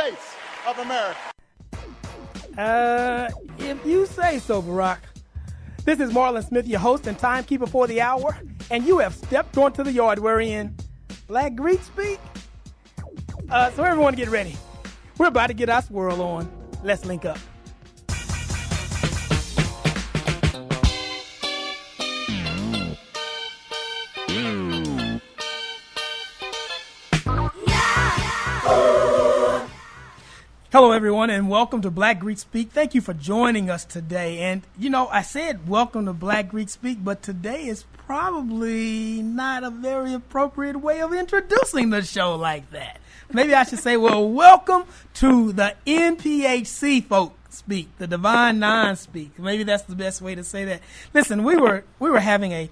States of America. If you say so, Barack. This is Marlon Smith, your host and timekeeper for the hour, and you have stepped onto the yard wherein Black Greek speak. So everyone get ready. We're about to get our swirl on. Let's link up. Hello, everyone, and welcome to Black Greek Speak. Thank you for joining us today. And, you know, I said welcome to Black Greek Speak, but today is probably not a very appropriate way of introducing the show like that. Maybe I should say, well, welcome to the NPHC folk speak, the Divine Nine speak. Maybe that's the best way to say that. Listen, we were having a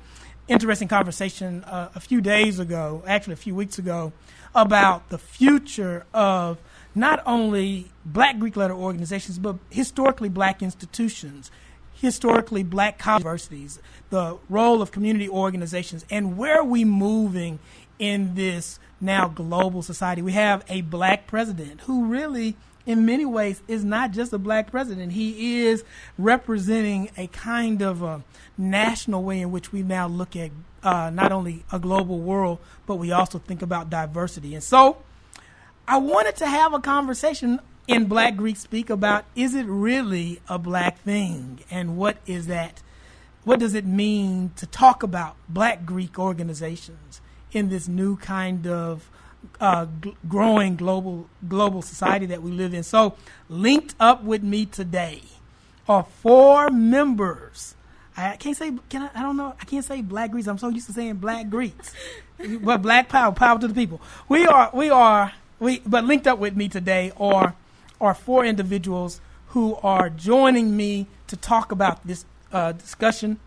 interesting conversation a few days ago, actually a few weeks ago, about the future of not only Black Greek letter organizations, but historically Black institutions, historically Black college universities, the role of community organizations, and where are we moving in this now global society. We have a Black president who really, in many ways, is not just a Black president. He is representing a kind of a national way in which we now look at not only a global world, but we also think about diversity. And so I wanted to have a conversation in Black Greek Speak about, is it really a Black thing? And what is that? What does it mean to talk about Black Greek organizations in this new kind of growing global society that we live in? So linked up with me today are four members. I can't say Black Greeks. I'm so used to saying Black Greeks. But Black power to the people. But linked up with me today are four individuals who are joining me to talk about this discussion.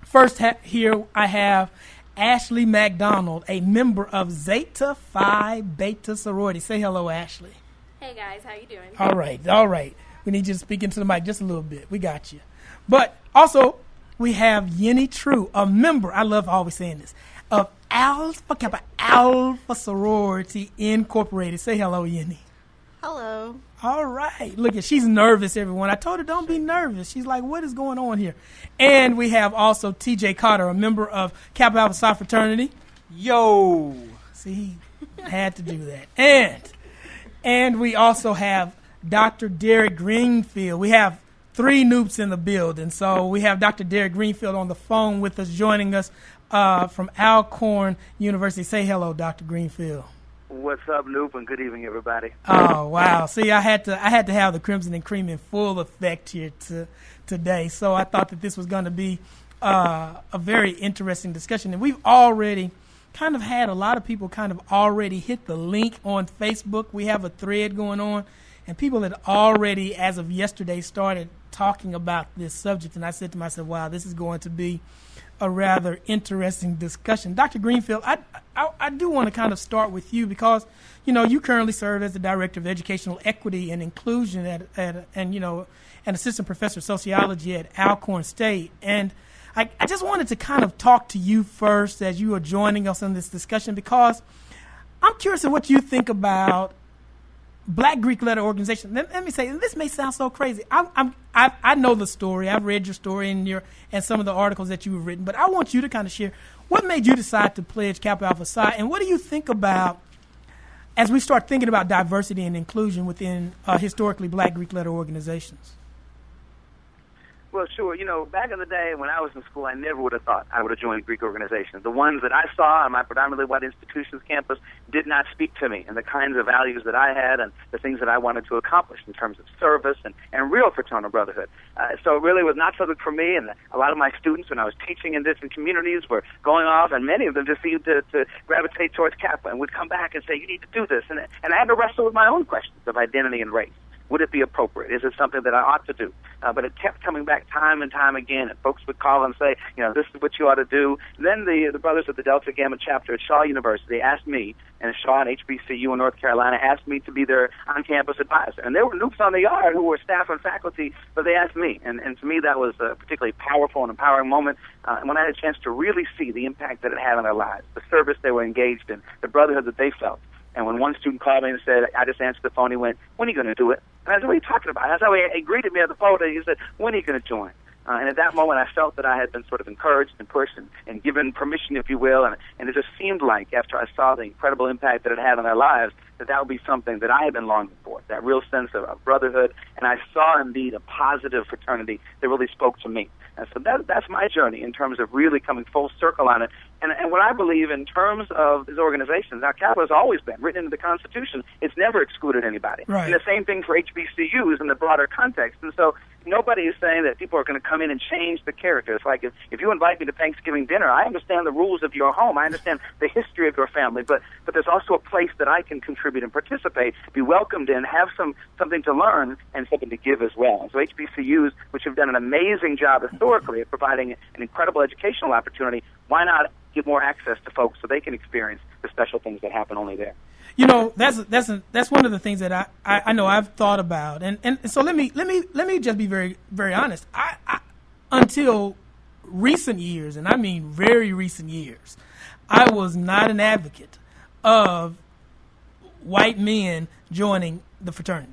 First, here I have Ashley McDonald, a member of Zeta Phi Beta sorority. Say hello, Ashley. Hey, guys. How you doing? All right. We need you to speak into the mic just a little bit. We got you. But also, we have Yenny True, a member, I love always saying this, of Alpha Kappa Alpha Sorority Incorporated. Say hello, Yenny. Hello. All right. Look, she's nervous, everyone. I told her don't be nervous. She's like, what is going on here? And we have also T.J. Carter, a member of Kappa Alpha Psi Fraternity. Yo. See, he had to do that. And we also have Dr. Derek Greenfield. We have three noops in the building. So we have Dr. Derek Greenfield on the phone with us, joining us from Alcorn University. Say hello, Dr. Greenfield. What's up, Noop, and good evening, everybody. Oh, wow. See, I had to have the Crimson and Cream in full effect here today. So I thought that this was going to be a very interesting discussion. And we've already kind of had a lot of people kind of already hit the link on Facebook. We have a thread going on, and people had already, as of yesterday, started talking about this subject. And I said to myself, wow, this is going to be a rather interesting discussion. Dr. Greenfield, I do want to kind of start with you because, you know, you currently serve as the Director of Educational Equity and Inclusion and an Assistant Professor of Sociology at Alcorn State. And I just wanted to kind of talk to you first as you are joining us in this discussion because I'm curious of what you think about Black Greek letter organization. Let me say, and this may sound so crazy. I know the story. I've read your story and some of the articles that you've written, but I want you to kind of share what made you decide to pledge Kappa Alpha Psi, and what do you think about as we start thinking about diversity and inclusion within historically Black Greek letter organizations? Well, sure. You know, back in the day when I was in school, I never would have thought I would have joined Greek organizations. The ones that I saw on my predominantly white institutions campus did not speak to me, and the kinds of values that I had and the things that I wanted to accomplish in terms of service and real fraternal brotherhood. So it really was not something for me, and a lot of my students, when I was teaching in different communities, were going off, and many of them just seemed to gravitate towards Kappa and would come back and say, you need to do this. And I had to wrestle with my own questions of identity and race. Would it be appropriate? Is it something that I ought to do? But it kept coming back time and time again, and folks would call and say, you know, this is what you ought to do. And then the brothers of the Delta Gamma chapter at Shaw University asked me, and Shaw and HBCU in North Carolina asked me to be their on-campus advisor. And there were noops on the yard who were staff and faculty, but they asked me. And to me, that was a particularly powerful and empowering moment when I had a chance to really see the impact that it had on their lives, the service they were engaged in, the brotherhood that they felt. And when one student called me and said, I just answered the phone, he went, when are you going to do it? And I said, what are you talking about? That's how he greeted me at the phone. He said, when are you going to join? And at that moment, I felt that I had been sort of encouraged and pushed and given permission, if you will. And it just seemed like, after I saw the incredible impact that it had on their lives, that would be something that I had been longing for, that real sense of brotherhood. And I saw, indeed, a positive fraternity that really spoke to me. And so that's my journey in terms of really coming full circle on it. And what I believe in terms of these organizations, now Kappa has always been written into the Constitution. It's never excluded anybody. Right. And the same thing for HBCUs in the broader context. And so nobody is saying that people are going to come in and change the character. It's like if you invite me to Thanksgiving dinner, I understand the rules of your home. I understand the history of your family. But there's also a place that I can contribute and participate, be welcomed in, have something to learn and something to give as well. And so HBCUs, which have done an amazing job historically of providing an incredible educational opportunity, why not give more access to folks so they can experience the special things that happen only there? You know, that's one of the things that I know I've thought about, and so let me just be very, very honest. I until recent years, and I mean very recent years, I was not an advocate of white men joining the fraternity,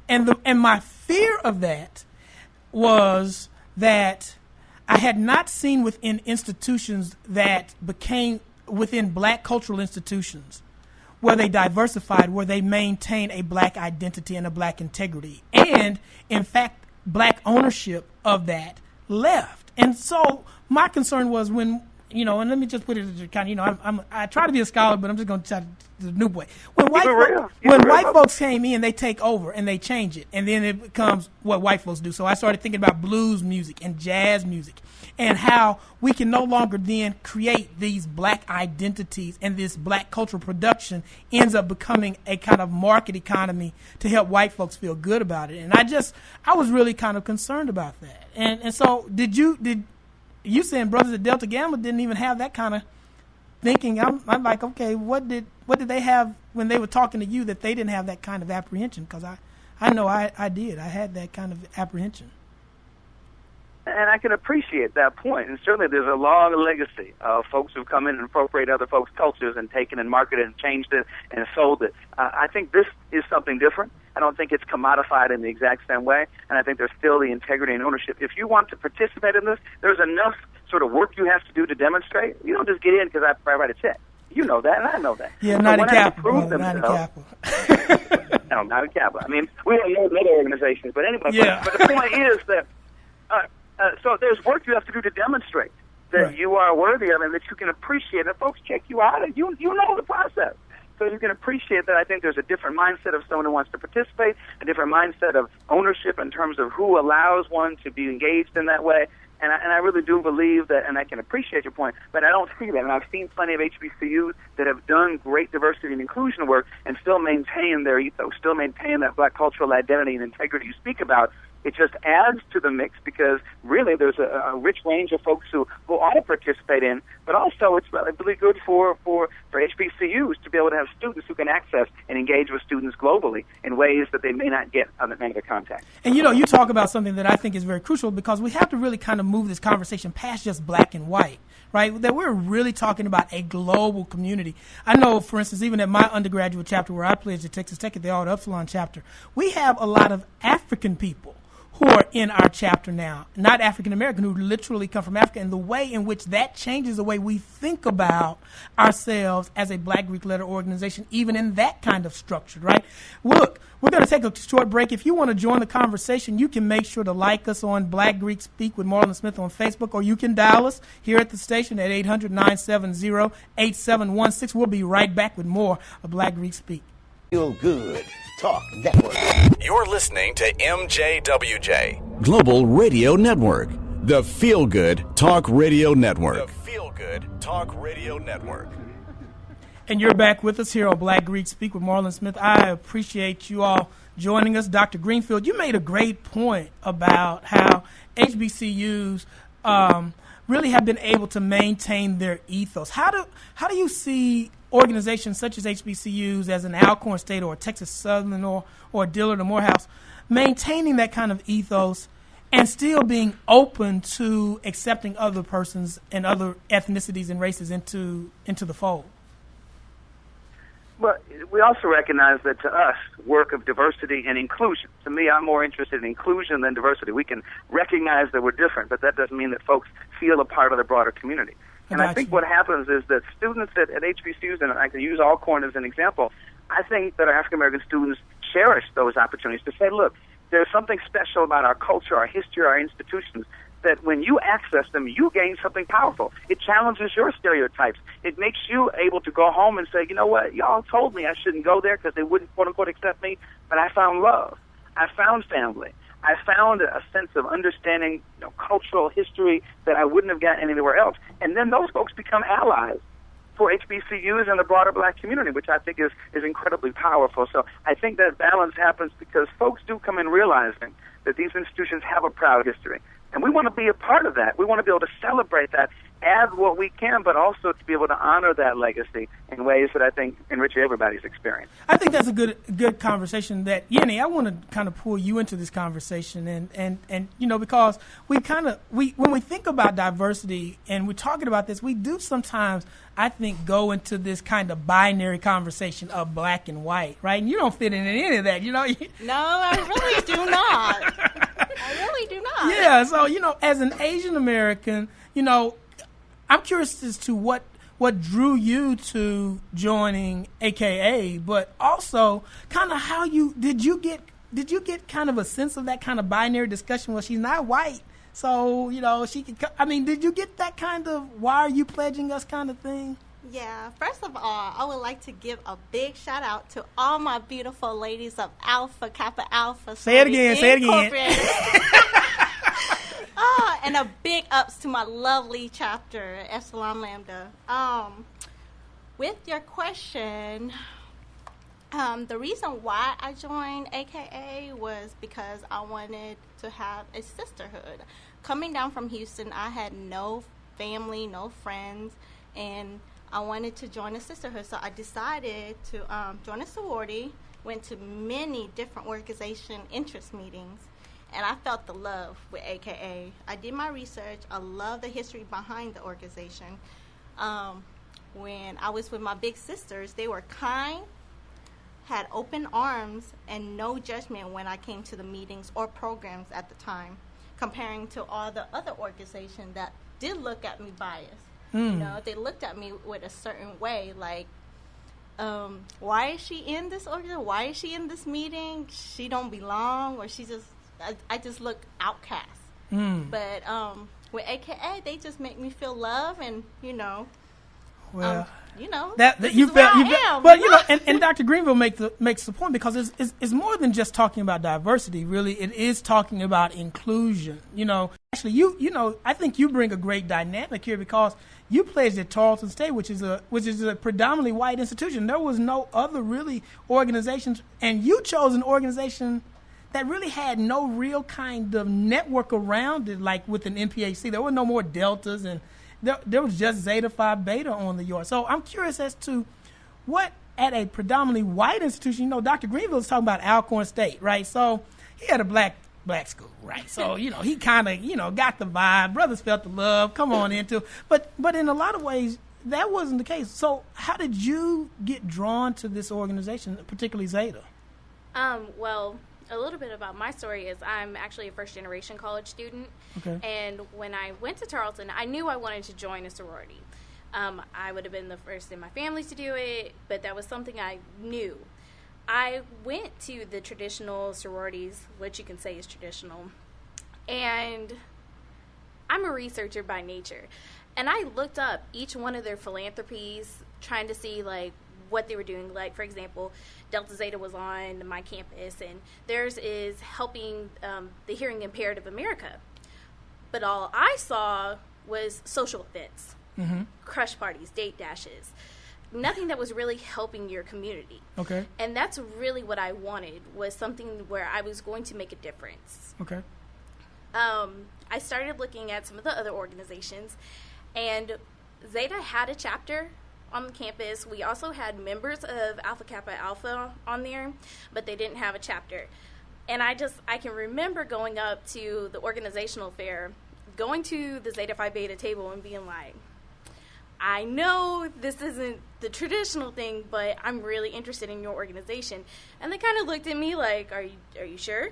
and my fear of that was that I had not seen within institutions that became within black cultural institutions where they diversified, where they maintain a black identity and a black integrity. And, in fact, black ownership of that left. And so my concern was when, you know, and let me just put it as kind of, you know, I try to be a scholar, but I'm just going to try the new way. When white folks came in, they take over and they change it. And then it becomes what white folks do. So I started thinking about blues music and jazz music and how we can no longer then create these black identities, and this black cultural production ends up becoming a kind of market economy to help white folks feel good about it. And I was really kind of concerned about that. And so did you saying Brothers at Delta Gamma didn't even have that kind of thinking? I'm like, okay, what did they have when they were talking to you that they didn't have that kind of apprehension? Because I know I did. I had that kind of apprehension. And I can appreciate that point. And certainly there's a long legacy of folks who've come in and appropriated other folks' cultures and taken and marketed and changed it and sold it. I think this is something different. I don't think it's commodified in the exact same way. And I think there's still the integrity and ownership. If you want to participate in this, there's enough sort of work you have to do to demonstrate. You don't just get in because I write a check. You know that, and I know that. Yeah, not in Kappa. Not in Kappa. No, not in Kappa. I mean, we don't know other organizations, but anyway. Yeah. But the point is that so there's work you have to do to demonstrate that you are worthy of it and that you can appreciate it. Folks check you out, and you know the process. So you can appreciate that. I think there's a different mindset of someone who wants to participate, a different mindset of ownership in terms of who allows one to be engaged in that way. And I really do believe that, and I can appreciate your point, but I don't see that. And I've seen plenty of HBCUs that have done great diversity and inclusion work and still maintain their ethos, still maintain that black cultural identity and integrity you speak about. It just adds to the mix because really there's a rich range of folks who ought to participate in, but also it's really good for HBCUs to be able to have students who can access and engage with students globally in ways that they may not get on the other contact. And, you know, you talk about something that I think is very crucial because we have to really kind of move this conversation past just black and white, right? That we're really talking about a global community. I know, for instance, even at my undergraduate chapter where I pledged at Texas Tech at the Alta Upsilon chapter, we have a lot of African people who are in our chapter now, not African American, who literally come from Africa, and the way in which that changes the way we think about ourselves as a Black Greek letter organization, even in that kind of structure, right? Look, we're going to take a short break. If you want to join the conversation, you can make sure to like us on Black Greek Speak with Marlon Smith on Facebook, or you can dial us here at the station at 800-970-8716. We'll be right back with more of Black Greek Speak. Feel Good Talk Network. You're listening to MJWJ, Global Radio Network, the Feel Good Talk Radio the Network. Feel Good Talk Radio Network. And you're back with us here on Black Greek Speak with Marlon Smith. I appreciate you all joining us. Dr. Greenfield, you made a great point about how HBCUs really have been able to maintain their ethos. How do you see organizations such as HBCUs as an Alcorn State or Texas Southern or Dillard or Morehouse maintaining that kind of ethos and still being open to accepting other persons and other ethnicities and races into the fold? But we also recognize that to us, work of diversity and inclusion. To me, I'm more interested in inclusion than diversity. We can recognize that we're different, but that doesn't mean that folks feel a part of the broader community. And I think what happens is that students at HBCUs, and I can use Alcorn as an example, I think that our African-American students cherish those opportunities to say, look, there's something special about our culture, our history, our institutions, that when you access them, you gain something powerful. It challenges your stereotypes. It makes you able to go home and say, you know what, y'all told me I shouldn't go there because they wouldn't, quote-unquote, accept me, but I found love. I found family. I found a sense of understanding, cultural history that I wouldn't have gotten anywhere else. And then those folks become allies for HBCUs and the broader black community, which I think is incredibly powerful. So I think that balance happens because folks do come in realizing that these institutions have a proud history. And we want to be a part of that. We want to be able to celebrate that, add what we can, but also to be able to honor that legacy in ways that I think enrich everybody's experience. I think that's a good conversation. That Yenny, I want to kind of pull you into this conversation, and because when we think about diversity and we're talking about this, we do sometimes, I think, go into this kind of binary conversation of black and white, right? And you don't fit in any of that, No, I really do not. I really do not. Yeah, so, as an Asian American, I'm curious as to what drew you to joining AKA, but also kind of how did you get kind of a sense of that kind of binary discussion? Well, she's not white, so, she could, did you get that kind of why are you pledging us kind of thing? Yeah, first of all, I would like to give a big shout out to all my beautiful ladies of Alpha Kappa Alpha. Say it again. And a big ups to my lovely chapter, Epsilon Lambda. With your question, the reason why I joined AKA was because I wanted to have a sisterhood. Coming down from Houston, I had no family, no friends, and I wanted to join a sisterhood. So I decided to join a sorority, went to many different organization interest meetings, and I felt the love with AKA. I did my research. I love the history behind the organization. When I was with my big sisters, they were kind, had open arms, and no judgment when I came to the meetings or programs at the time, comparing to all the other organizations that did look at me biased. They looked at me with a certain way, like, why is she in this organization? Why is she in this meeting? She don't belong, or I just look outcast. But with AKA, they just make me feel love, and well, this is where I am. But and Dr. Greenville makes the point, because it's more than just talking about diversity. Really, it is talking about inclusion. Actually, I think you bring a great dynamic here, because you pledged at Tarleton State, which is a predominantly white institution. There was no other really organizations, and you chose an organization that really had no real kind of network around it, like with an NPHC. There were no more deltas, and there was just Zeta Phi Beta on the yard. So I'm curious as to what, at a predominantly white institution, Dr. Greenville is talking about Alcorn State, right? So he had a black school, right? So, he kind of, got the vibe. Brothers felt the love. Come on into. But in a lot of ways, that wasn't the case. So how did you get drawn to this organization, particularly Zeta? Well, a little bit about my story is I'm actually a first-generation college student. Okay. And when I went to Tarleton, I knew I wanted to join a sorority. I would have been the first in my family to do it, but that was something I knew. I went to the traditional sororities, which you can say is traditional, and I'm a researcher by nature. And I looked up each one of their philanthropies, trying to see, like, what they were doing. Like, for example, Delta Zeta was on my campus, and theirs is helping the hearing impaired of America. But all I saw was social events, crush parties, date dashes, nothing that was really helping your community. Okay. And that's really what I wanted, was something where I was going to make a difference. Okay. I started looking at some of the other organizations, and Zeta had a chapter on the campus. We also had members of Alpha Kappa Alpha on there, but they didn't have a chapter. And I can remember going up to the organizational fair, going to the Zeta Phi Beta table and being like, I know this isn't the traditional thing, but I'm really interested in your organization. And they kind of looked at me like, are you sure?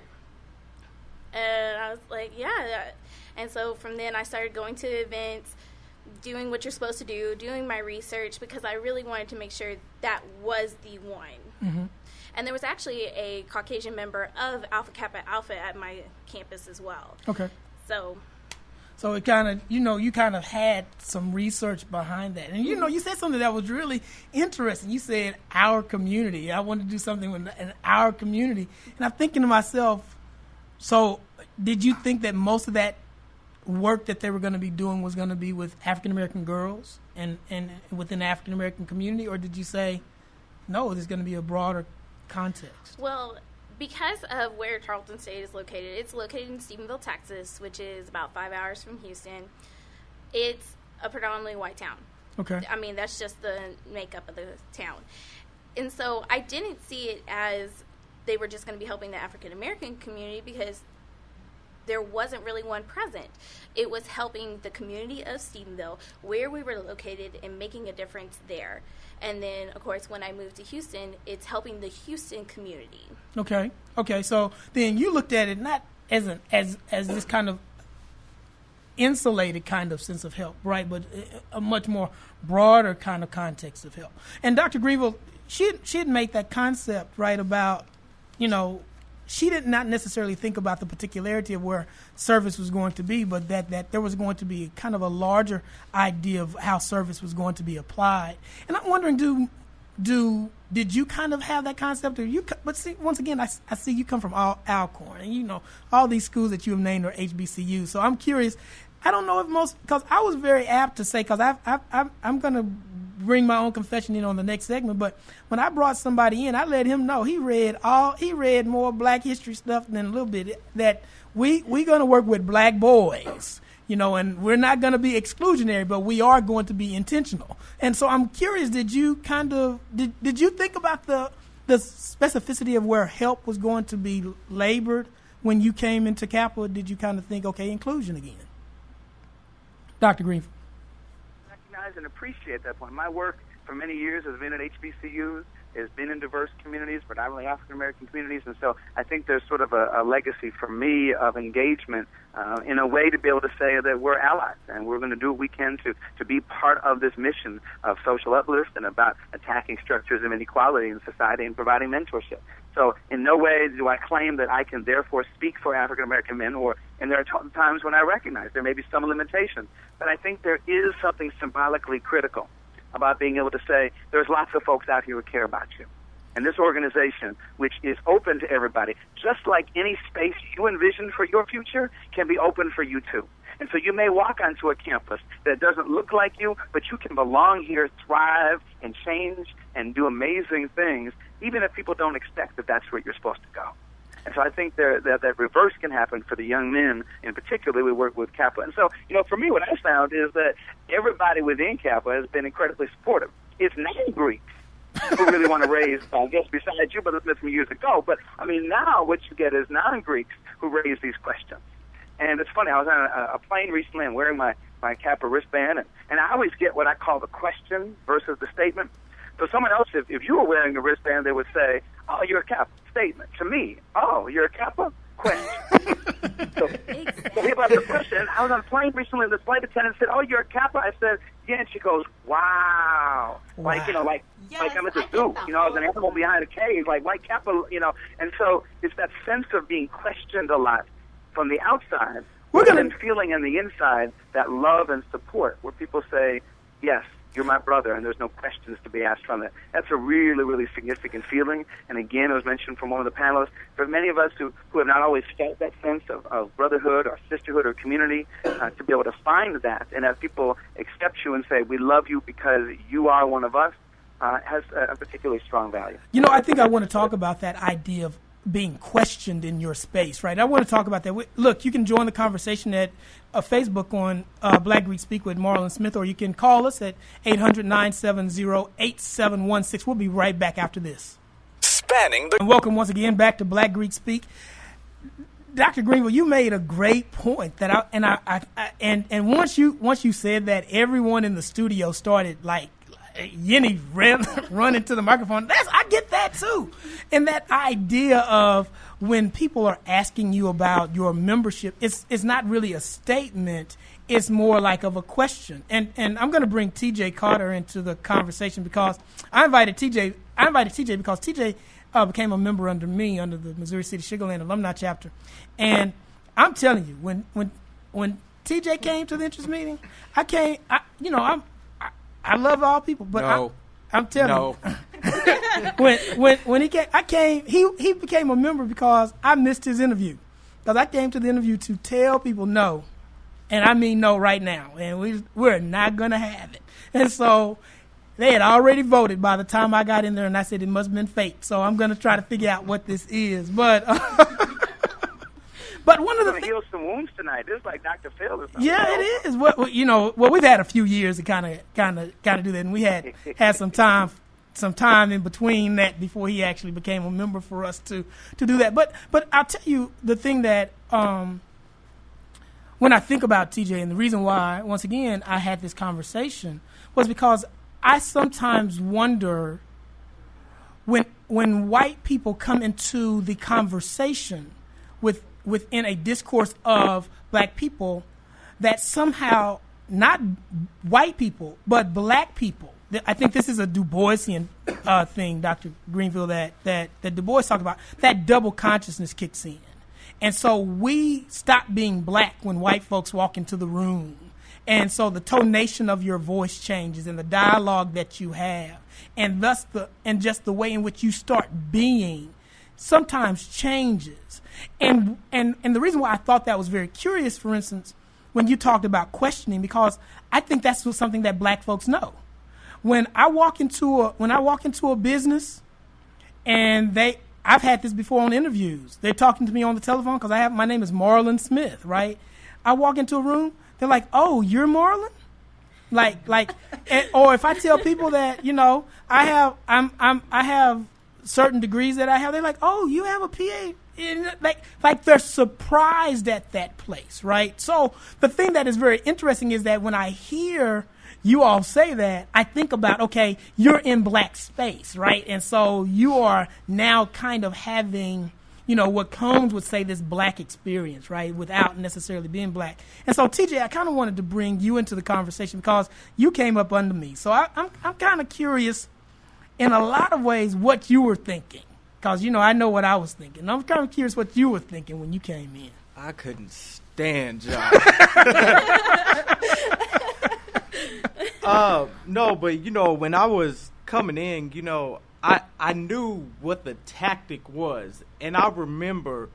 And I was like, yeah. And so from then I started going to events, doing what you're supposed to do, doing my research, because I really wanted to make sure that was the one. Mm-hmm. And there was actually a Caucasian member of Alpha Kappa Alpha at my campus as well. Okay. So it kind of, you kind of had some research behind that. And, you said something that was really interesting. You said our community. I wanted to do something in our community. And I'm thinking to myself, so did you think that most of that work that they were going to be doing was going to be with African-American girls and within the African-American community? Or did you say, no, there's going to be a broader context? Well, because of where Tarleton State is located, it's located in Stephenville, Texas, which is about 5 hours from Houston. It's a predominantly white town. Okay. I mean, that's just the makeup of the town. And so I didn't see it as they were just going to be helping the African-American community, because there wasn't really one present. It was helping the community of Stephenville, where we were located, and making a difference there. And then, of course, when I moved to Houston, it's helping the Houston community. Okay. So then you looked at it not as this kind of insulated kind of sense of help, right? But a much more broader kind of context of help. And Dr. Greenville, she had made that concept, right, about, she did not necessarily think about the particularity of where service was going to be, but that there was going to be kind of a larger idea of how service was going to be applied. And I'm wondering, did you kind of have that concept? But see, once again, I see you come from Alcorn, and all these schools that you have named are HBCUs. So I'm curious. I don't know if because I was very apt to say, because I'm going to bring my own confession in on the next segment, but when I brought somebody in, I let him know he read more Black history stuff than a little bit, that we're going to work with Black boys, and we're not going to be exclusionary, but we are going to be intentional. And so I'm curious, did you think about the specificity of where help was going to be labored when you came into Kappa? Or did you kind of think, okay, inclusion again? Dr. Greenfield. And appreciate that point. My work for many years has been at HBCUs, has been in diverse communities, predominantly African-American communities, and so I think there's sort of a legacy for me of engagement in a way to be able to say that we're allies, and we're going to do what we can to be part of this mission of social uplift and about attacking structures of inequality in society and providing mentorship. So in no way do I claim that I can therefore speak for African-American men, and there are times when I recognize there may be some limitations, but I think there is something symbolically critical about being able to say there's lots of folks out here who care about you. And this organization, which is open to everybody, just like any space you envision for your future, can be open for you too. And so you may walk onto a campus that doesn't look like you, but you can belong here, thrive, and change, and do amazing things, even if people don't expect that that's where you're supposed to go. And so I think that reverse can happen for the young men, in particular. We work with Kappa. And so, for me, what I found is that everybody within Kappa has been incredibly supportive. It's non-Greeks who really want to raise, I guess, besides you, but it's from years ago. But, now what you get is non-Greeks who raise these questions. And it's funny, I was on a plane recently and wearing my Kappa wristband, and I always get what I call the question versus the statement. So someone else, if you were wearing a wristband, they would say, oh, you're a Kappa. Statement. To me, oh, you're a Kappa? Question. So about the question, I was on a plane recently, and the flight attendant said, oh, you're a Kappa? I said, yeah, and she goes, wow. Like, yes, like I'm at the zoo. I was an animal behind a cage, like Kappa, And so it's that sense of being questioned a lot from the outside, and feeling on the inside that love and support, where people say, yes, you're my brother, and there's no questions to be asked from it. That's a really, really significant feeling. And again, it was mentioned from one of the panelists, for many of us who have not always felt that sense of brotherhood or sisterhood or community, to be able to find that and have people accept you and say, we love you because you are one of us, has a particularly strong value. I think I want to talk about that idea of being questioned in your space, right? I want to talk about that. Look, you can join the conversation at Facebook on Black Greek Speak with Marlon Smith, or you can call us at 800-970-8716. We'll be right back after this. Spanning the... And welcome once again back to Black Greek Speak. Dr. Greenville, you made a great point that and once you said that, everyone in the studio started like Yenny running to the microphone. I get that too, and that idea of when people are asking you about your membership, it's not really a statement. It's more like of a question. And I'm going to bring TJ Carter into the conversation because I invited TJ because TJ became a member under me under the Missouri City Sugarland Alumni Chapter. And I'm telling you, when TJ came to the interest meeting, I love all people, but I'm telling you, when he came, he became a member because I missed his interview. Because I came to the interview to tell people no, and I mean no right now, and we're not going to have it. And so they had already voted by the time I got in there, and I said it must have been fate. So I'm going to try to figure out what this is. But but one of the heal some wounds tonight. This is like Dr. Phil or something. Yeah, it is. Well, we've had a few years to kind of do that, and we had some time in between that before he actually became a member for us to do that. But I'll tell you the thing that when I think about TJ, and the reason why, once again, I had this conversation was because I sometimes wonder when white people come into the conversation within a discourse of black people, that somehow not white people but black people. I think this is a Du Boisian thing, Dr. Greenville, that Du Bois talked about. That double consciousness kicks in. And so we stop being black when white folks walk into the room. And so the tonation of your voice changes and the dialogue that you have. And thus just the way in which you start being sometimes changes. And the reason why I thought that was very curious, for instance, when you talked about questioning, because I think that's something that black folks know. When I walk into a business, and I've had this before on interviews. They're talking to me on the telephone because my name is Marlon Smith, right? I walk into a room, they're like, "Oh, you're Marlon?" Or if I tell people that I have certain degrees that I have, they're like, "Oh, you have a PA." Like they're surprised at that place, right? So the thing that is very interesting is that when I hear you all say that, I think about, okay, you're in black space, right? And so you are now kind of having, what Combs would say, this black experience, right, without necessarily being black. And so, TJ, I kind of wanted to bring you into the conversation because you came up under me. So I'm kind of curious in a lot of ways what you were thinking. Because, I know what I was thinking. I'm kind of curious what you were thinking when you came in. I couldn't stand John. No, but, when I was coming in, I knew what the tactic was. And I remember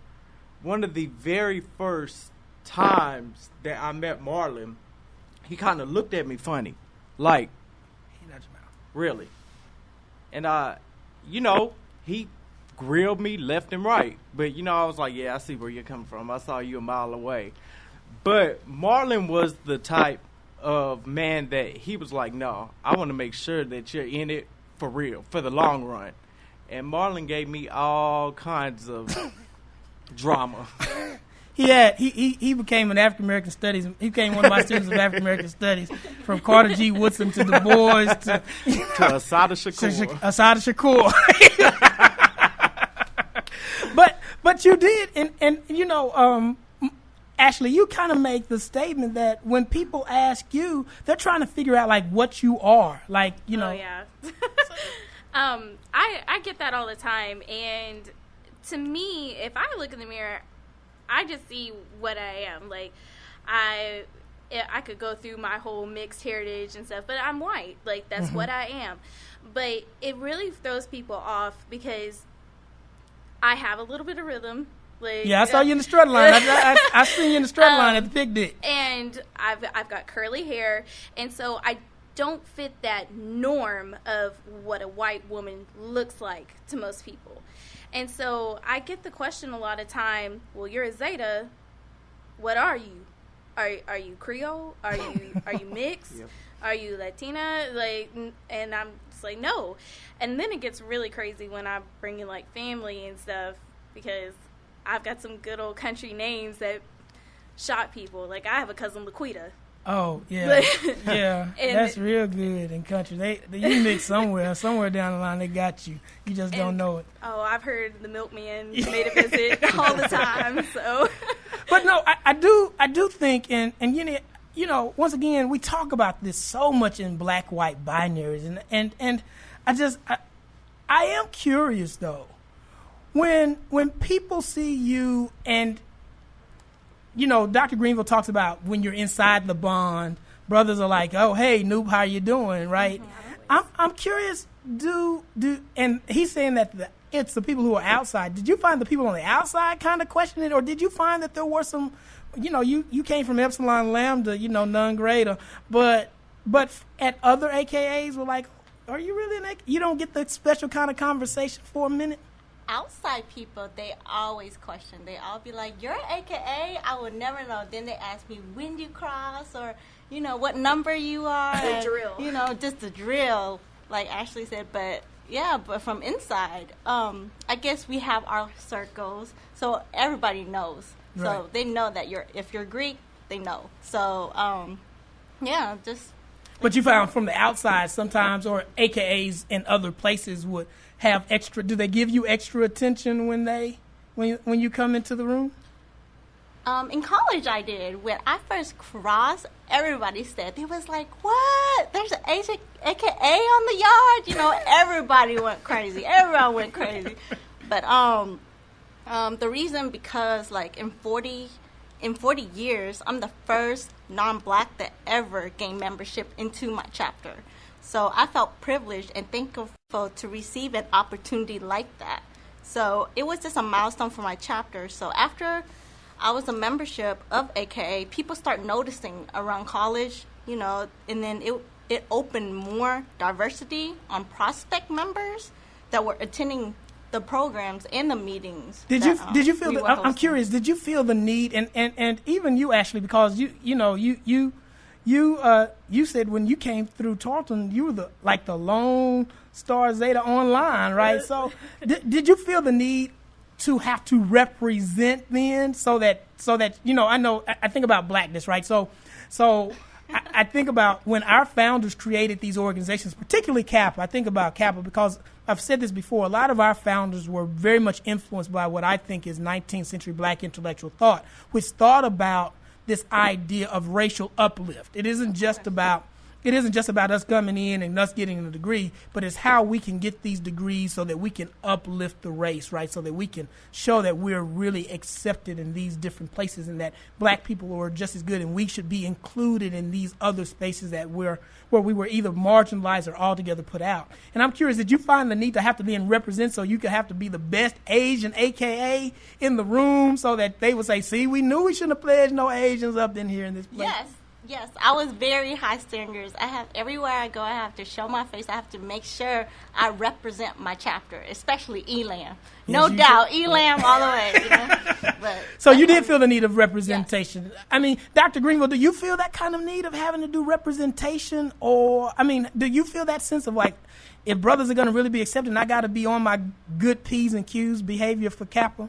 one of the very first times that I met Marlon, he kind of looked at me funny. Like, really? And, he grilled me left and right. But, I was like, yeah, I see where you're coming from. I saw you a mile away. But Marlon was the type of man that he was like, no, I want to make sure that you're in it for real, for the long run. And Marlon gave me all kinds of drama. He became an African American studies. He became one of my students of African American studies, from Carter G. Woodson to Du Bois to Assata Shakur. Assata Shakur. But you did, and Ashley, you kind of make the statement that when people ask you, they're trying to figure out like what you are, like Oh yeah. I get that all the time, and to me, if I look in the mirror, I just see what I am. Like, I could go through my whole mixed heritage and stuff, but I'm white. Like, that's what I am. But it really throws people off because I have a little bit of rhythm. Like, I saw you in the strut line. I seen you in the strut line at the picnic. And I've got curly hair, and so I don't fit that norm of what a white woman looks like to most people. And so I get the question a lot of time, well, you're a Zeta, what are you? Are you Creole? Are you mixed? Yep. Are you Latina? Like, and I'm just like, no. And then it gets really crazy when I bring in like family and stuff, because I've got some good old country names that shock people. Like, I have a cousin, Laquita. Oh, yeah. Yeah, And- that's real good in country. You mix somewhere down the line, they got you. You just don't know it. Oh, I've heard the milkman made a visit all the time, so. But no, I do think, and you know, once again, we talk about this so much in black-white binaries, and I am curious, though, when people see you and, you know, Dr. Greenville talks about when you're inside the bond, brothers are like, oh, hey, noob, how you doing, right? Mm-hmm. I'm curious, and he's saying that it's the people who are outside. Did you find the people on the outside kind of questioning it, or did you find that there were some, you know, you came from Epsilon Lambda, you know, none greater, but at other AKAs were like, are you really an AKA? You don't get the special kind of conversation for a minute? Outside people, they always question. They all be like, you're an AKA? I would never know. Then they ask me when you cross, or, you know, what number you are. The drill. You know, just the drill, like Ashley said. But, yeah, but from inside, I guess we have our circles, so everybody knows. Right. So they know that if you're Greek, they know. So, yeah, just... But you found from the outside sometimes, or AKAs in other places would have extra. Do they give you extra attention when you come into the room? In college, I did. When I first crossed, everybody said, they was like, what? There's an AKA on the yard? You know, everybody went crazy. Everyone went crazy. But the reason, because like in 40 years, I'm the first non-black that ever gained membership into my chapter. So I felt privileged and thankful to receive an opportunity like that. So it was just a milestone for my chapter. So after I was a membership of AKA, people start noticing around college, you know, and then it opened more diversity on prospect members that were attending the programs and the meetings. Did you feel I'm curious, did you feel the need, and even you, Ashley, because you said when you came through Tarleton, you were the Lone Star Zeta online, right? So did you feel the need to have to represent then, so that you know, I think about blackness, right? So I think about when our founders created these organizations, particularly Kappa. I think about Kappa because I've said this before. A lot of our founders were very much influenced by what I think is 19th century black intellectual thought, which thought about this idea of racial uplift. It isn't just about us coming in and us getting a degree, but it's how we can get these degrees so that we can uplift the race, right? So that we can show that we're really accepted in these different places and that black people are just as good, and we should be included in these other spaces where we were either marginalized or altogether put out. And I'm curious, did you find the need to have to be in represent so you could have to be the best Asian AKA in the room so that they would say, see, we knew we shouldn't have pledged no Asians up in here in this place? Yes, I was very high standards. Everywhere I go, I have to show my face. I have to make sure I represent my chapter, especially ELAM. No doubt, ELAM all the way. You know? But so you did feel the need of representation. Yes. I mean, Dr. Greenville, do you feel that kind of need of having to do representation? Or, I mean, do you feel that sense of like, if brothers are going to really be accepted, I got to be on my good P's and Q's behavior for Kappa?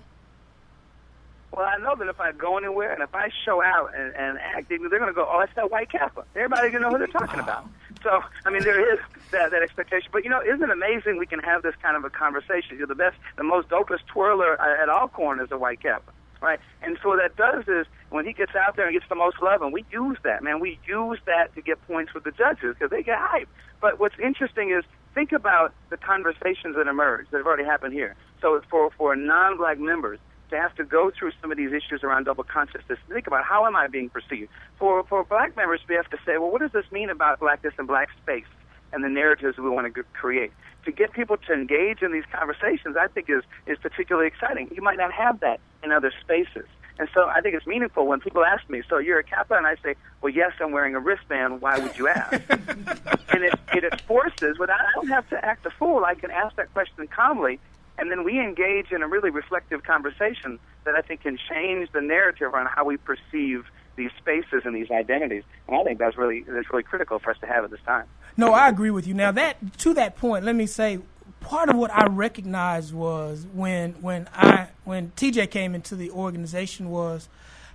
Well, I know that if I go anywhere and if I show out and act, they're going to go, oh, that's that white Kappa. Everybody's going to know who they're talking about. So, I mean, there is that expectation. But, you know, isn't it amazing we can have this kind of a conversation? You're the best, the most dopest twirler at Alcorn is a white Kappa, right? And so what that does is when he gets out there and gets the most love, and we use that, man, we use that to get points with the judges because they get hyped. But what's interesting is think about the conversations that emerge that have already happened here. So for non-black members, to have to go through some of these issues around double consciousness, think about how am I being perceived. For black members, we have to say, well, what does this mean about blackness and black space and the narratives we want to create? To get people to engage in these conversations, I think is particularly exciting. You might not have that in other spaces. And so I think it's meaningful when people ask me, so you're a Kappa? And I say, well, yes, I'm wearing a wristband. Why would you ask? And it forces, I don't have to act a fool. I can ask that question calmly. And then we engage in a really reflective conversation that I think can change the narrative on how we perceive these spaces and these identities. And I think that's really critical for us to have at this time. No, I agree with you. Now, to that point, let me say, part of what I recognized was when TJ came into the organization was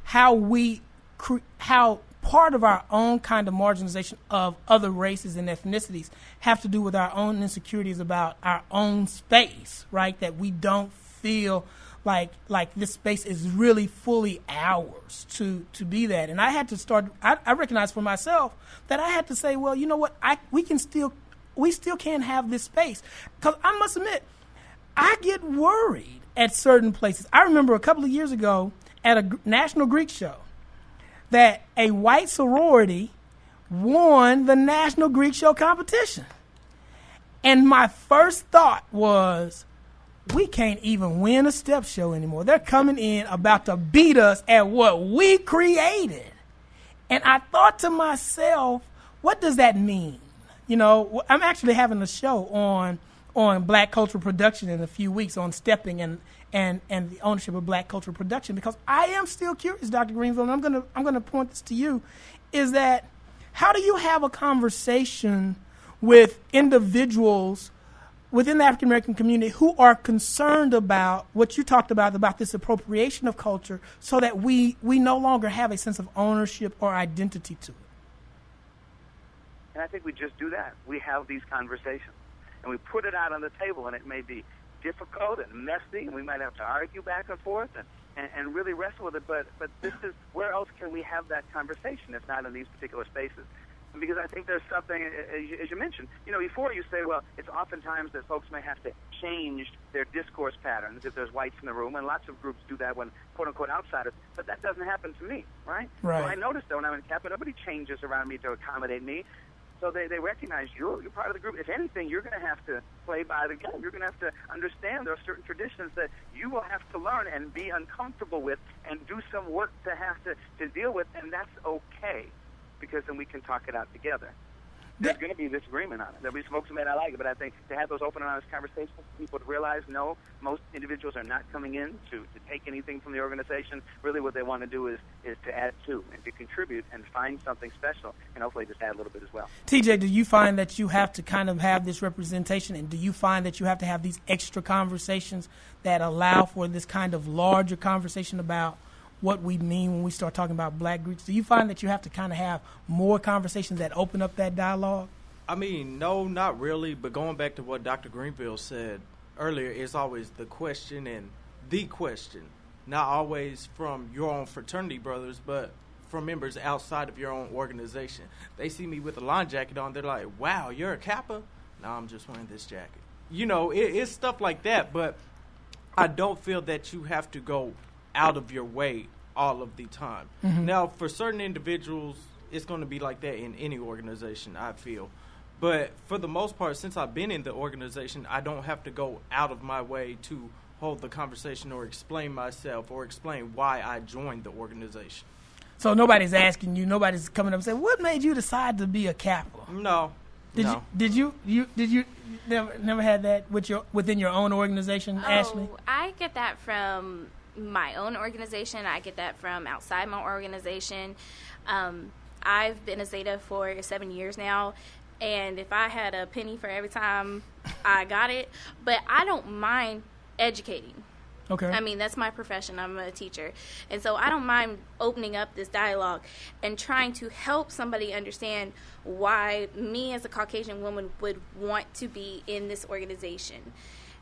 how part of our own kind of marginalization of other races and ethnicities have to do with our own insecurities about our own space, right? That we don't feel like this space is really fully ours to be that. And I had to start, I recognized for myself that I had to say, well, you know what, we still can't have this space. Because I must admit, I get worried at certain places. I remember a couple of years ago at a National Greek show that a white sorority won the National Greek Show competition. And my first thought was, we can't even win a step show anymore. They're coming in about to beat us at what we created. And I thought to myself, what does that mean? You know, I'm actually having a show on black cultural production in a few weeks on stepping and the ownership of black cultural production, because I am still curious, Dr. Greenfield, and I'm gonna point this to you, is that how do you have a conversation with individuals within the African American community who are concerned about what you talked about this appropriation of culture, so that we no longer have a sense of ownership or identity to it? And I think we just do that. We have these conversations, and we put it out on the table, and it may be difficult and messy, and we might have to argue back and forth and really wrestle with it, but this is, where else can we have that conversation if not in these particular spaces? Because I think there's something, as you mentioned, you know, before you say, well, it's oftentimes that folks may have to change their discourse patterns if there's whites in the room, and lots of groups do that when, quote-unquote, outsiders, but that doesn't happen to me, right? Right. So I noticed that when I'm in Kappa, nobody changes around me to accommodate me, so they recognize you're part of the group. If anything, you're going to have to play by the game. You're going to have to understand there are certain traditions that you will have to learn and be uncomfortable with and do some work to have to deal with, and that's okay, because then we can talk it out together. There's going to be disagreement on it. There'll be some folks who may not like it, but I think to have those open and honest conversations, people to realize, no, most individuals are not coming in to take anything from the organization. Really what they want to do is to add to and to contribute and find something special, and hopefully just add a little bit as well. TJ, do you find that you have to kind of have this representation, and do you find that you have to have these extra conversations that allow for this kind of larger conversation about what we mean when we start talking about black Greeks? Do you find that you have to kind of have more conversations that open up that dialogue? I mean, no, not really. But going back to what Dr. Greenfield said earlier, it's always the question and the question. Not always from your own fraternity brothers, but from members outside of your own organization. They see me with a line jacket on. They're like, wow, you're a Kappa? No, I'm just wearing this jacket. You know, it's stuff like that. But I don't feel that you have to go out of your way all of the time. Mm-hmm. Now, for certain individuals, it's going to be like that in any organization, I feel. But for the most part, since I've been in the organization, I don't have to go out of my way to hold the conversation or explain myself or explain why I joined the organization. So nobody's asking you, nobody's coming up and saying, what made you decide to be a Kappa? No. Did you never had that within your own organization, Ashley? I get that from my own organization. I get that from outside my organization. I've been a Zeta for 7 years now, and if I had a penny for every time I got it, but I don't mind educating. Okay. I mean, that's my profession. I'm a teacher. And so I don't mind opening up this dialogue and trying to help somebody understand why me as a Caucasian woman would want to be in this organization.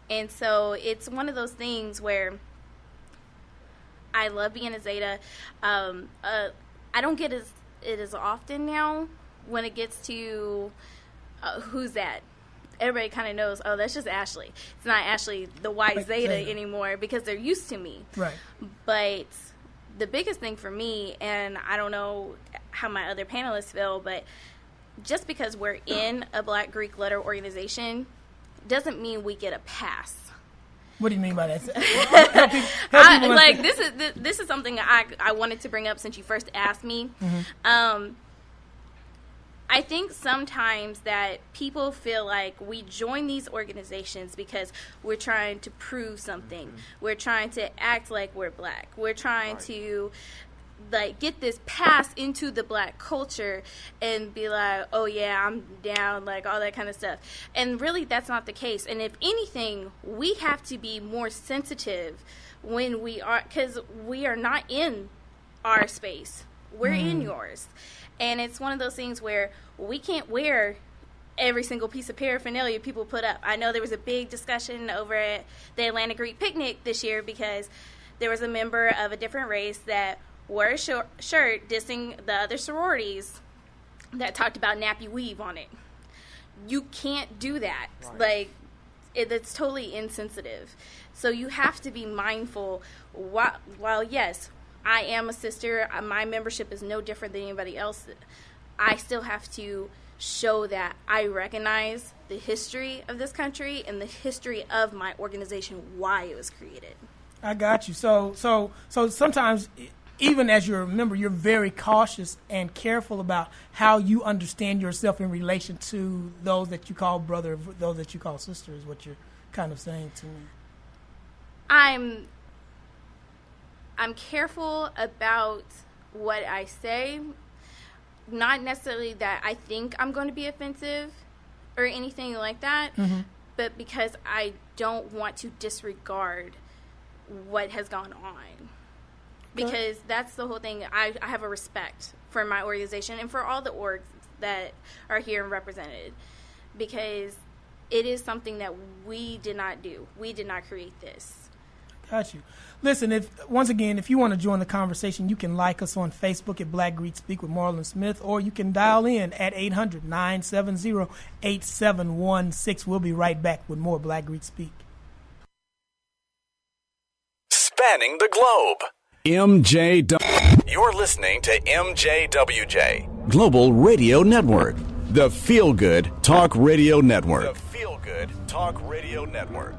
And so it's one of those things where I love being a Zeta. I don't get it as often now when it gets to who's that. Everybody kind of knows, oh, that's just Ashley. It's not Ashley, the white Zeta anymore, because they're used to me. Right. But the biggest thing for me, and I don't know how my other panelists feel, but just because we're in a Black Greek letter organization doesn't mean we get a pass. What do you mean by that? This is something I wanted to bring up since you first asked me. Mm-hmm. I think sometimes that people feel like we join these organizations because we're trying to prove something. Mm-hmm. We're trying to act like we're black. We're trying to like get this pass into the black culture and be like, oh yeah, I'm down, like all that kind of stuff. And really that's not the case. And if anything, we have to be more sensitive when we are, because we are not in our space, we're in yours. And it's one of those things where we can't wear every single piece of paraphernalia people put up. I know there was a big discussion over at the Atlantic Greek picnic this year because there was a member of a different race that wore a shirt dissing the other sororities that talked about nappy weave on it. You can't do that. Right. Like, it's totally insensitive. So you have to be mindful. While yes, I am a sister, my membership is no different than anybody else, I still have to show that I recognize the history of this country and the history of my organization, why it was created. I got you. So sometimes, even as you're a member, you're very cautious and careful about how you understand yourself in relation to those that you call brother, those that you call sister, is what you're kind of saying to me. I'm careful about what I say, not necessarily that I think I'm going to be offensive or anything like that, but because I don't want to disregard what has gone on. Because that's the whole thing. I have a respect for my organization and for all the orgs that are here and represented, because it is something that we did not do. We did not create this. Got you. Listen, if you want to join the conversation, you can like us on Facebook at Black Greek Speak with Marlon Smith, or you can dial in at 800-970-8716. We'll be right back with more Black Greek Speak. Spanning the globe. MJW. You're listening to MJWJ. Global Radio Network. The Feel Good Talk Radio Network. The Feel Good Talk Radio Network.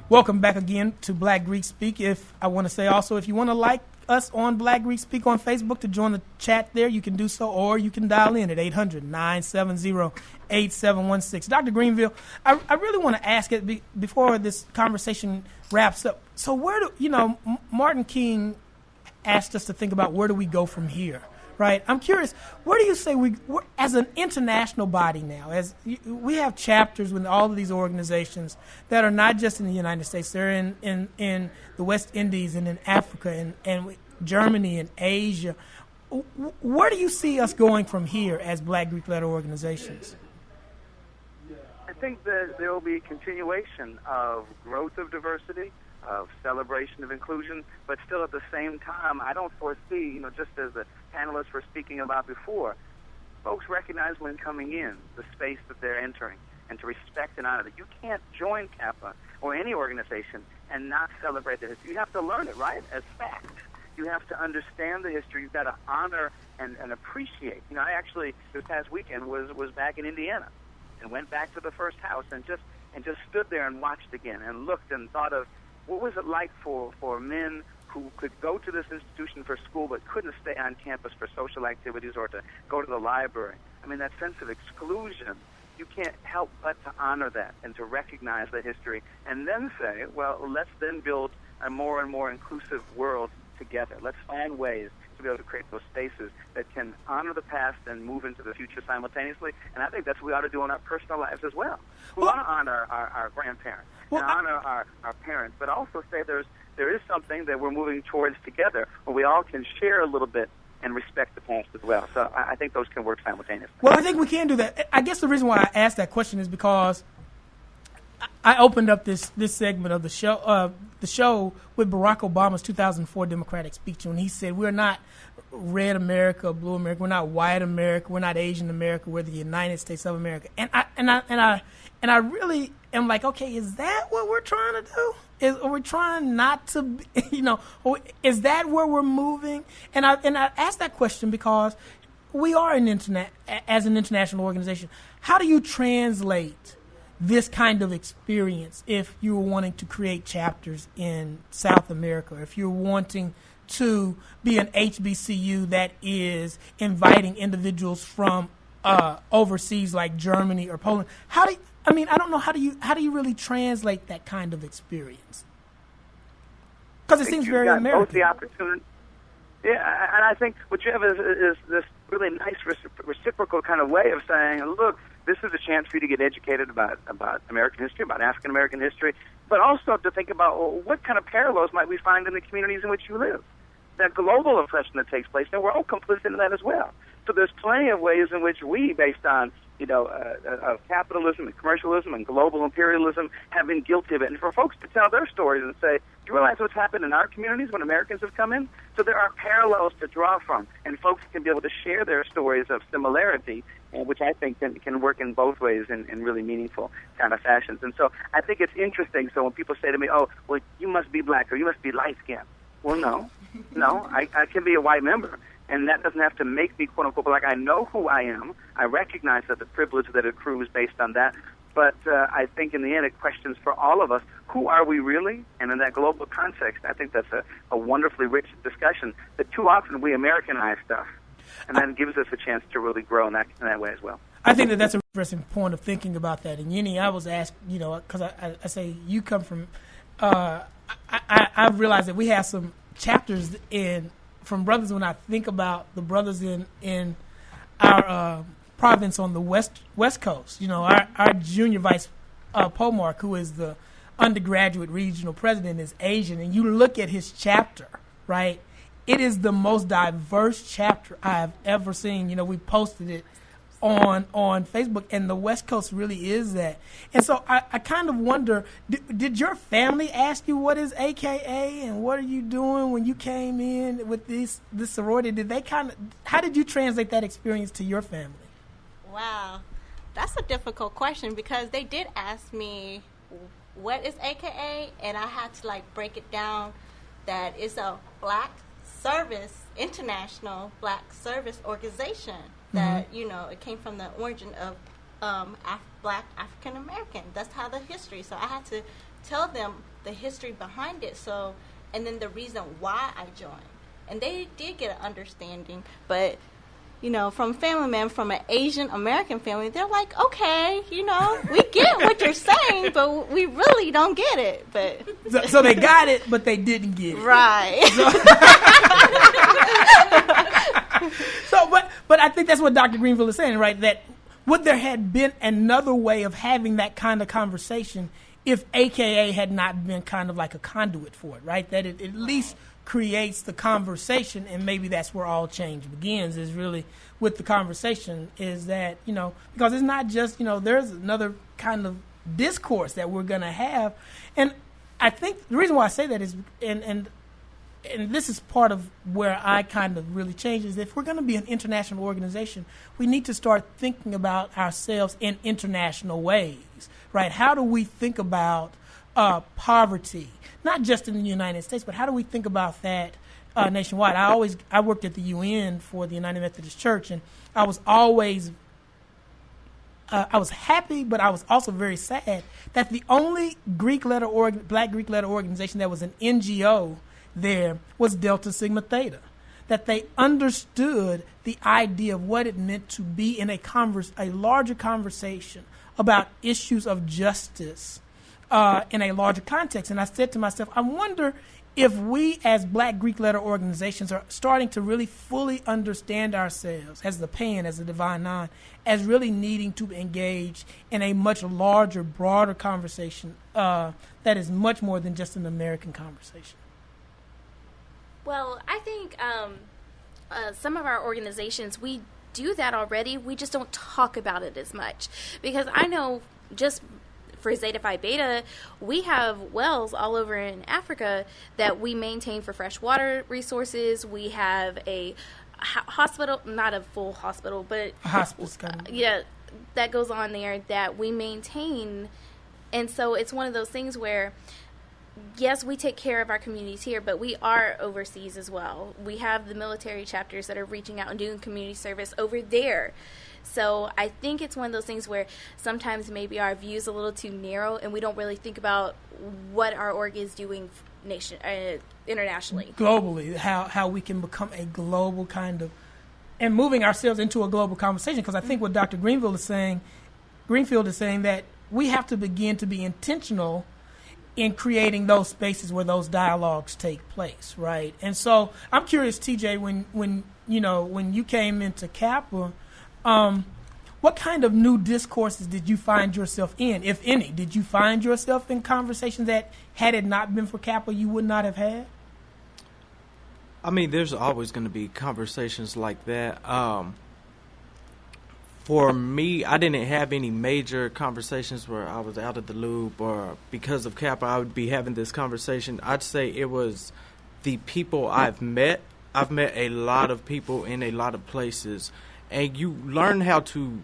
Welcome back again to Black Greek Speak. If you want to like us on Black Greek Speak on Facebook to join the chat there, you can do so, or you can dial in at 800-970-8716. Dr. Greenville, I really want to ask it before this conversation wraps up. So Martin King asked us to think about where do we go from here, right? I'm curious, where do you say we're as an international body now, as we have chapters with all of these organizations that are not just in the United States, they're in the West Indies and in Africa and Germany and Asia. Where do you see us going from here as Black Greek-led organizations? I think that there will be a continuation of growth of diversity, of celebration of inclusion, but still at the same time, I don't foresee, just as the panelists were speaking about before, folks recognize when coming in the space that they're entering and to respect and honor that. You can't join Kappa or any organization and not celebrate the history. You have to learn it, right, as fact. You have to understand the history. You've got to honor and appreciate. I actually, this past weekend, was back in Indiana and went back to the first house and just stood there and watched again and looked and thought of what was it like for men who could go to this institution for school but couldn't stay on campus for social activities or to go to the library. I mean, that sense of exclusion, you can't help but to honor that and to recognize the history and then say, well, let's then build a more and more inclusive world together. Let's find ways to be able to create those spaces that can honor the past and move into the future simultaneously. And I think that's what we ought to do in our personal lives as well. We want to honor our grandparents and honor our parents, but also say there is something that we're moving towards together where we all can share a little bit and respect the past as well. So I think those can work simultaneously. Well, I think we can do that. I guess the reason why I asked that question is because I opened up this segment of the show with Barack Obama's 2004 Democratic speech when he said, "We're not red America, blue America. We're not white America. We're not Asian America. We're the United States of America." And I really am like, okay, is that what we're trying to do? Are we trying not to, is that where we're moving? And I asked that question because we are as an international organization. How do you translate this kind of experience if you're wanting to create chapters in South America, if you're wanting to be an HBCU that is inviting individuals from overseas like Germany or Poland? I don't know, how do you really translate that kind of experience? Because it seems very American. Yeah, and I think what you have is this really nice reciprocal kind of way of saying, look, this is a chance for you to get educated about American history, about African American history, but also to think about, well, what kind of parallels might we find in the communities in which you live. That global oppression that takes place, and we're all complicit in that as well. So there's plenty of ways in which we, based on capitalism and commercialism and global imperialism, have been guilty of it. And for folks to tell their stories and say, do you realize what's happened in our communities when Americans have come in? So there are parallels to draw from, and folks can be able to share their stories of similarity, which I think can work in both ways in really meaningful kind of fashions. And so I think it's interesting. So when people say to me, oh, well, you must be black or you must be light-skinned. Well, no, I can be a white member. And that doesn't have to make me, quote-unquote, black. I know who I am. I recognize that the privilege that accrues based on that. But I think in the end it questions for all of us, who are we really? And in that global context, I think that's a wonderfully rich discussion that too often we Americanize stuff. And that gives us a chance to really grow in that way as well. I think that's an interesting point of thinking about that. And Yini, I was asked, because I say you come from, I realized that we have some chapters from brothers when I think about the brothers in our province on the west coast. Our junior vice Pomark, who is the undergraduate regional president, is Asian, and you look at his chapter, right? It is the most diverse chapter I have ever seen. We posted it on Facebook, and the West Coast really is that. And so I kind of wonder, did your family ask you what is AKA and what are you doing when you came in with this sorority? How did you translate that experience to your family? Wow, that's a difficult question because they did ask me what is AKA, and I had to break it down that it's a international black service organization that it came from the origin of black African American. That's how the history. So I had to tell them the history behind it. So, and then the reason why I joined, and they did get an understanding. But from family man, from an Asian American family, they're like, okay, we get what you're saying, but we really don't get it. But so they got it, but they didn't get it. Right. But I think that's what Dr. Greenfield is saying, right? That would there had been another way of having that kind of conversation if AKA had not been kind of like a conduit for it, right? That it at least creates the conversation, and maybe that's where all change begins, is really with the conversation, is that, because it's not just, there's another kind of discourse that we're going to have. And I think the reason why I say that is, and this is part of where I kind of really change, is if we're going to be an international organization, we need to start thinking about ourselves in international ways, right? How do we think about poverty, not just in the United States, but how do we think about that nationwide? I worked at the UN for the United Methodist Church, and I was always I was happy, but I was also very sad that the only Black Greek letter organization that was an NGO there was Delta Sigma Theta, that they understood the idea of what it meant to be in a larger conversation about issues of justice in a larger context. And I said to myself, I wonder if we as Black Greek letter organizations are starting to really fully understand ourselves as the Pan, as the Divine Nine, as really needing to engage in a much larger, broader conversation that is much more than just an American conversation. Well, I think some of our organizations, we do that already. We just don't talk about it as much. Because I know just for Zeta Phi Beta, we have wells all over in Africa that we maintain for fresh water resources. We have a hospital, not a full hospital, but a hospice kind of. Yeah, that goes on there that we maintain. And so it's one of those things where, yes, we take care of our communities here, but we are overseas as well. We have the military chapters that are reaching out and doing community service over there. So I think it's one of those things where sometimes maybe our view is a little too narrow, and we don't really think about what our org is doing internationally. Globally, how we can become a global kind of, and moving ourselves into a global conversation. Because I think what Dr. Greenfield is saying that we have to begin to be intentional in creating those spaces where those dialogues take place, right? And so I'm curious, TJ, when you came into Kappa, what kind of new discourses did you find yourself in, if any? Did you find yourself in conversations that, had it not been for Kappa, you would not have had? I mean, there's always going to be conversations like that. For me, I didn't have any major conversations where I was out of the loop, or because of Kappa, I would be having this conversation. I'd say it was the people I've met. I've met a lot of people in a lot of places, and you learn how to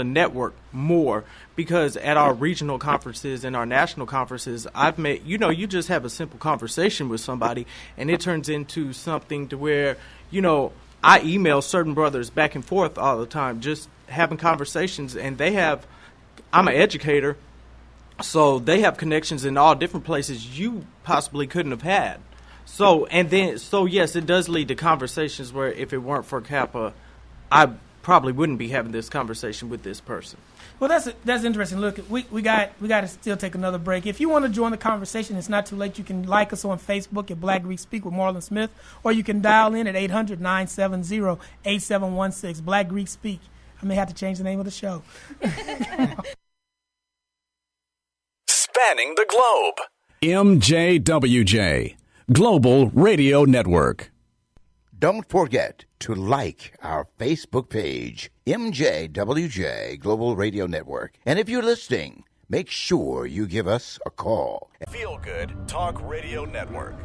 network more, because at our regional conferences and our national conferences, I've met, you just have a simple conversation with somebody, and it turns into something to where, I email certain brothers back and forth all the time, just having conversations, and I'm an educator, so they have connections in all different places you possibly couldn't have had. So yes, it does lead to conversations where if it weren't for Kappa, I probably wouldn't be having this conversation with this person. Well, that's interesting. Look, we got to still take another break. If you want to join the conversation, it's not too late. You can like us on Facebook at Black Greek Speak with Marlon Smith, or you can dial in at 800-970-8716. Black Greek Speak. I may have to change the name of the show. Spanning the globe. MJWJ, Global Radio Network. Don't forget to like our Facebook page, MJWJ Global Radio Network. And if you're listening, make sure you give us a call. Feel Good Talk Radio Network.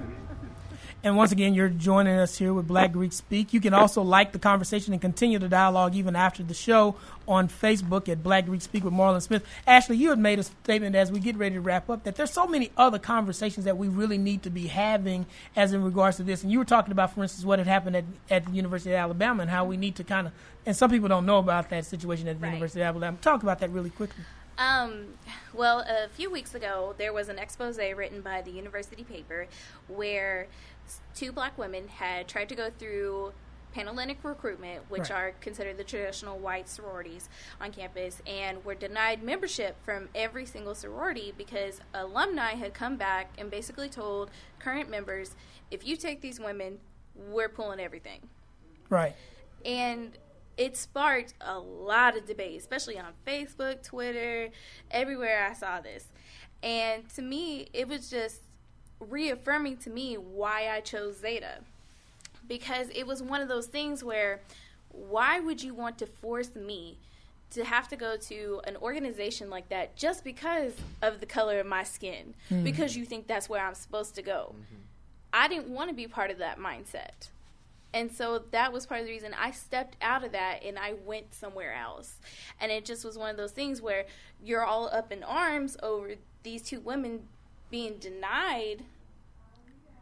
And once again, you're joining us here with Black Greek Speak. You can also like the conversation and continue the dialogue even after the show on Facebook at Black Greek Speak with Marlon Smith. Ashley, you had made a statement as we get ready to wrap up that there's so many other conversations that we really need to be having as in regards to this. And you were talking about, for instance, what had happened at the University of Alabama and how we need to kind of, and some people don't know about that situation at the University of Alabama. Talk about that really quickly. Well, a few weeks ago, there was an expose written by the university paper where two black women had tried to go through Panhellenic recruitment, which are considered the traditional white sororities on campus, and were denied membership from every single sorority because alumni had come back and basically told current members, if you take these women, we're pulling everything. Right. And it sparked a lot of debate, especially on Facebook, Twitter, everywhere I saw this. And to me, it was just reaffirming to me why I chose Zeta. Because it was one of those things where, why would you want to force me to have to go to an organization like that just because of the color of my skin? Because you think that's where I'm supposed to go. I didn't want to be part of that mindset. And so that was part of the reason I stepped out of that and I went somewhere else. And it just was one of those things where you're all up in arms over these two women being denied,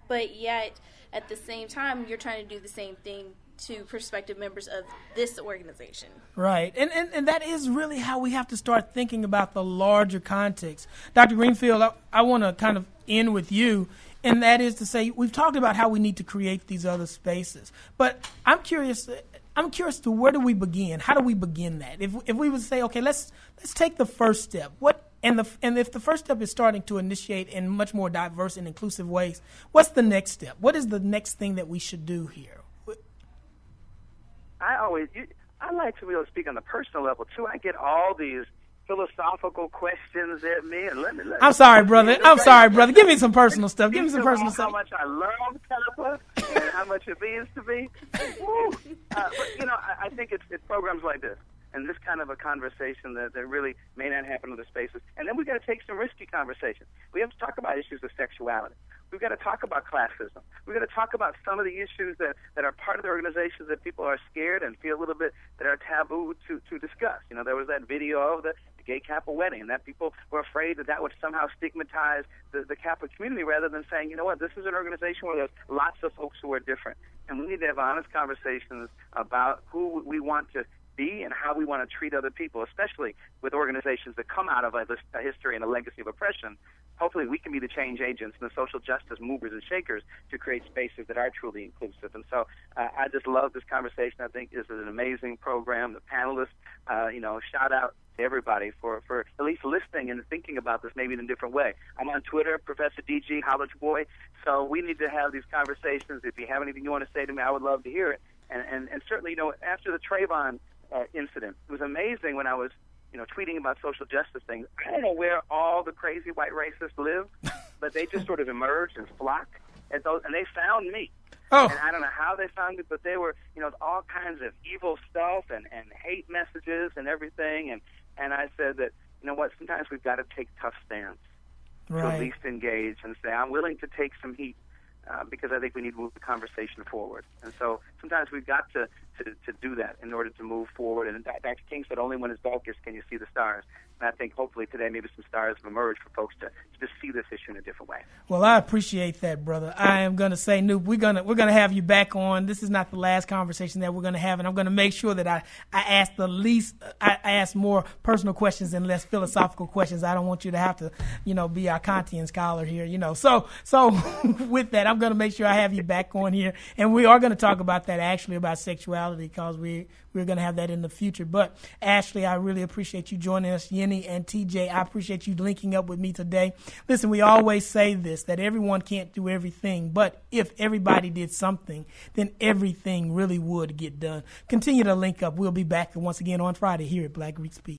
but yet at the same time you're trying to do the same thing to prospective members of this organization. Right. And that is really how we have to start thinking about the larger context. Dr. Greenfield, I want to kind of end with you. And that is to say, we've talked about how we need to create these other spaces. But I'm curious to where do we begin? How do we begin that? If we would say, okay, let's take the first step. And if the first step is starting to initiate in much more diverse and inclusive ways, what's the next step? What is the next thing that we should do here? I like to be able to speak on the personal level too. I get all these philosophical questions at me, and let me. I'm sorry, brother. Give me some personal stuff. Give me some personal stuff. How much I love Kappa and how much it means to me. But I think it's programs like this and this kind of a conversation that really may not happen in other spaces. And then we've got to take some risky conversations. We have to talk about issues of sexuality. We've got to talk about classism. We've got to talk about some of the issues that are part of the organization that people are scared and feel a little bit that are taboo to discuss. There was that video of the gay Kappa wedding, and that people were afraid that would somehow stigmatize the Kappa community rather than saying, you know what, this is an organization where there's lots of folks who are different. And we need to have honest conversations about who we want to be and how we want to treat other people, especially with organizations that come out of a history and a legacy of oppression. Hopefully we can be the change agents and the social justice movers and shakers to create spaces that are truly inclusive. And so I just love this conversation. I think this is an amazing program. The panelists, shout out to everybody for at least listening and thinking about this maybe in a different way. I'm on Twitter, Professor DG, College Boy. So we need to have these conversations. If you have anything you want to say to me, I would love to hear it. And certainly, after the Trayvon incident, it was amazing when I was tweeting about social justice things. I don't know where all the crazy white racists live, but they just sort of emerged and flocked, and they found me. Oh. And I don't know how they found me, but they were, all kinds of evil stuff and hate messages and everything. And I said that, sometimes we've got to take tough stands to at least engage and say, I'm willing to take some heat because I think we need to move the conversation forward. And so sometimes we've got to do that in order to move forward. And Dr. King said, only when it's darkest can you see the stars. And I think hopefully today maybe some stars have emerged for folks to just see this issue in a different way. Well, I appreciate that, brother. I am going to say, Noop, we're gonna have you back on. This is not the last conversation that we're going to have, and I'm going to make sure that I ask more personal questions and less philosophical questions. I don't want you to have to, be our Kantian scholar here, So with that, I'm going to make sure I have you back on here, and we are going to talk about that, actually, about sexuality, because we're going to have that in the future. But Ashley, I really appreciate you joining us. Yenny and TJ, I appreciate you linking up with me today. Listen, we always say this, that everyone can't do everything, but if everybody did something, then everything really would get done. Continue to link up. We'll be back once again on Friday here at Black Greek Speak.